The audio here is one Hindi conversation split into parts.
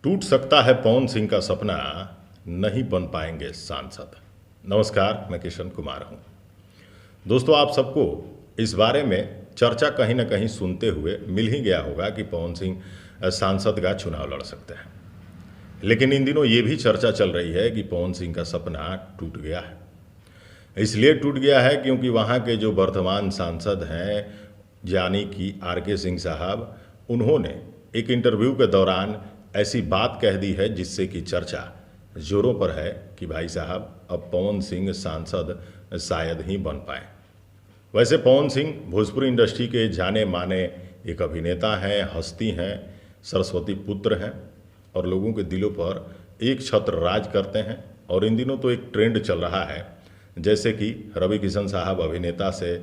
टूट सकता है पवन सिंह का सपना, नहीं बन पाएंगे सांसद। नमस्कार, मैं किशन कुमार हूं। दोस्तों, आप सबको इस बारे में चर्चा कहीं ना कहीं सुनते हुए मिल ही गया होगा कि पवन सिंह सांसद का चुनाव लड़ सकते हैं। लेकिन इन दिनों ये भी चर्चा चल रही है कि पवन सिंह का सपना टूट गया है। इसलिए टूट गया है क्योंकि वहाँ के जो वर्तमान सांसद हैं, यानी कि आर.के. सिंह साहब, उन्होंने एक इंटरव्यू के दौरान ऐसी बात कह दी है जिससे कि चर्चा जोरों पर है कि भाई साहब, अब पवन सिंह सांसद शायद ही बन पाए। वैसे पवन सिंह भोजपुरी इंडस्ट्री के जाने माने एक अभिनेता हैं, हस्ती हैं, सरस्वती पुत्र हैं और लोगों के दिलों पर एक छत्र राज करते हैं। और इन दिनों तो एक ट्रेंड चल रहा है, जैसे कि रवि किशन साहब अभिनेता से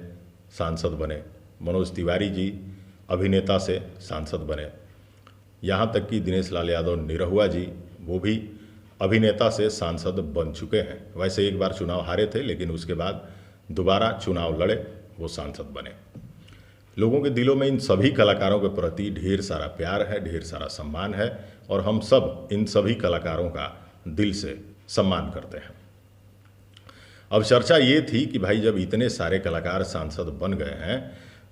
सांसद बने, मनोज तिवारी जी अभिनेता से सांसद बने, यहाँ तक कि दिनेश लाल यादव निरहुआ जी, वो भी अभिनेता से सांसद बन चुके हैं। वैसे एक बार चुनाव हारे थे, लेकिन उसके बाद दोबारा चुनाव लड़े, वो सांसद बने। लोगों के दिलों में इन सभी कलाकारों के प्रति ढेर सारा प्यार है, ढेर सारा सम्मान है और हम सब इन सभी कलाकारों का दिल से सम्मान करते हैं। अब चर्चा ये थी कि भाई, जब इतने सारे कलाकार सांसद बन गए हैं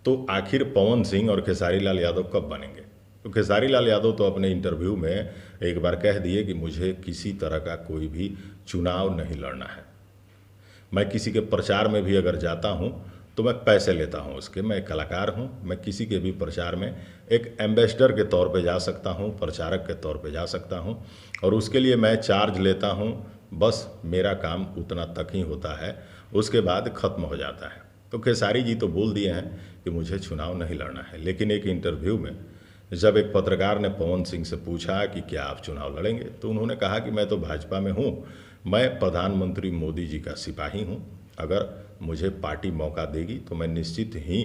तो आखिर पवन सिंह और खेसारी लाल यादव कब बनेंगे। तो खेसारी लाल यादव तो अपने इंटरव्यू में एक बार कह दिए कि मुझे किसी तरह का कोई भी चुनाव नहीं लड़ना है। मैं किसी के प्रचार में भी अगर जाता हूं तो मैं पैसे लेता हूं उसके। मैं एक कलाकार हूं, मैं किसी के भी प्रचार में एक एम्बेसडर के तौर पे जा सकता हूं, प्रचारक के तौर पे जा सकता हूं और उसके लिए मैं चार्ज लेता हूं। बस मेरा काम उतना तक ही होता है, उसके बाद ख़त्म हो जाता है। तो खेसारी जी तो बोल दिए हैं कि मुझे चुनाव नहीं लड़ना है। लेकिन एक इंटरव्यू में जब एक पत्रकार ने पवन सिंह से पूछा कि क्या आप चुनाव लड़ेंगे, तो उन्होंने कहा कि मैं तो भाजपा में हूँ, मैं प्रधानमंत्री मोदी जी का सिपाही हूँ। अगर मुझे पार्टी मौका देगी तो मैं निश्चित ही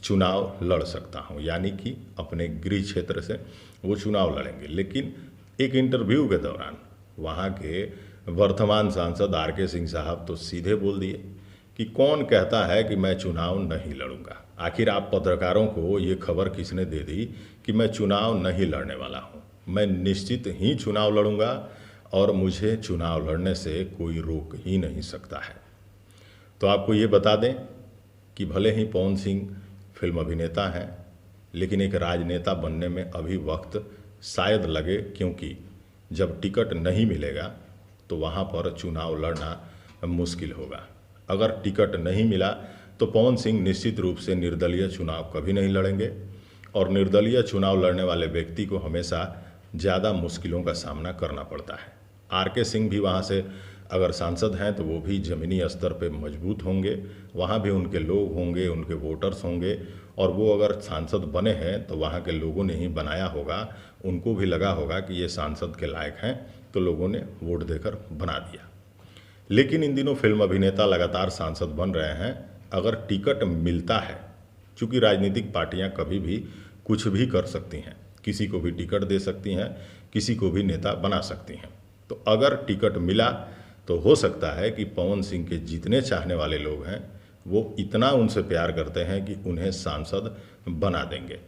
चुनाव लड़ सकता हूँ, यानी कि अपने गृह क्षेत्र से वो चुनाव लड़ेंगे। लेकिन एक इंटरव्यू के दौरान वहाँ के वर्तमान सांसद आर.के. सिंह साहब तो सीधे बोल दिए कि कौन कहता है कि मैं चुनाव नहीं लड़ूंगा। आखिर आप पत्रकारों को ये खबर किसने दे दी कि मैं चुनाव नहीं लड़ने वाला हूँ। मैं निश्चित ही चुनाव लड़ूंगा और मुझे चुनाव लड़ने से कोई रोक ही नहीं सकता है। तो आपको ये बता दें कि भले ही पवन सिंह फिल्म अभिनेता हैं, लेकिन एक राजनेता बनने में अभी वक्त शायद लगे, क्योंकि जब टिकट नहीं मिलेगा तो वहाँ पर चुनाव लड़ना मुश्किल होगा। अगर टिकट नहीं मिला तो पवन सिंह निश्चित रूप से निर्दलीय चुनाव कभी नहीं लड़ेंगे और निर्दलीय चुनाव लड़ने वाले व्यक्ति को हमेशा ज़्यादा मुश्किलों का सामना करना पड़ता है। आर.के. सिंह भी वहाँ से अगर सांसद हैं तो वो भी ज़मीनी स्तर पे मजबूत होंगे, वहाँ भी उनके लोग होंगे, उनके वोटर्स होंगे और वो अगर सांसद बने हैं तो वहाँ के लोगों ने ही बनाया होगा, उनको भी लगा होगा कि ये सांसद के लायक हैं, तो लोगों ने वोट देकर बना दिया। लेकिन इन दिनों फिल्म अभिनेता लगातार सांसद बन रहे हैं। अगर टिकट मिलता है, चूँकि राजनीतिक पार्टियां कभी भी कुछ भी कर सकती हैं, किसी को भी टिकट दे सकती हैं, किसी को भी नेता बना सकती हैं, तो अगर टिकट मिला तो हो सकता है कि पवन सिंह के जितने चाहने वाले लोग हैं वो इतना उनसे प्यार करते हैं कि उन्हें सांसद बना देंगे।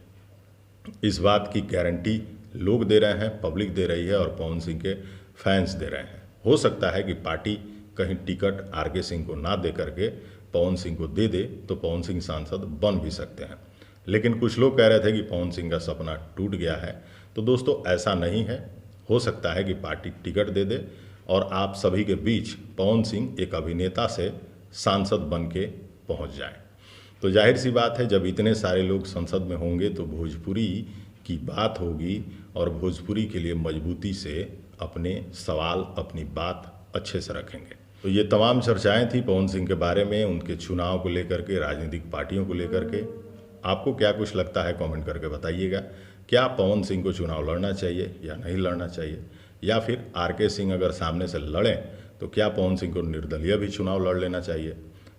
इस बात की गारंटी लोग दे रहे हैं, पब्लिक दे रही है और पवन सिंह के फैंस दे रहे हैं। हो सकता है कि पार्टी कहीं टिकट आर.के. सिंह को ना दे करके पवन सिंह को दे दे तो पवन सिंह सांसद बन भी सकते हैं। लेकिन कुछ लोग कह रहे थे कि पवन सिंह का सपना टूट गया है। तो दोस्तों, ऐसा नहीं है। हो सकता है कि पार्टी टिकट दे दे और आप सभी के बीच पवन सिंह एक अभिनेता से सांसद बन के पहुँच जाए। तो जाहिर सी बात है, जब इतने सारे लोग संसद में होंगे तो भोजपुरी की बात होगी और भोजपुरी के लिए मजबूती से अपने सवाल, अपनी बात अच्छे से रखेंगे। तो ये तमाम चर्चाएं थी पवन सिंह के बारे में, उनके चुनाव को लेकर के, राजनीतिक पार्टियों को लेकर के। आपको क्या कुछ लगता है, कमेंट करके बताइएगा। क्या पवन सिंह को चुनाव लड़ना चाहिए या नहीं लड़ना चाहिए, या फिर आर.के. सिंह अगर सामने से लड़ें तो क्या पवन सिंह को निर्दलीय भी चुनाव लड़ लेना चाहिए।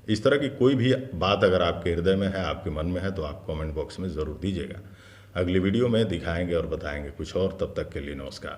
इस तरह की कोई भी बात अगर आपके हृदय में है, आपके मन में है, तो आप कमेंट बॉक्स में ज़रूर दीजिएगा। अगली वीडियो में दिखाएंगे और बताएंगे कुछ और। तब तक के लिए नमस्कार।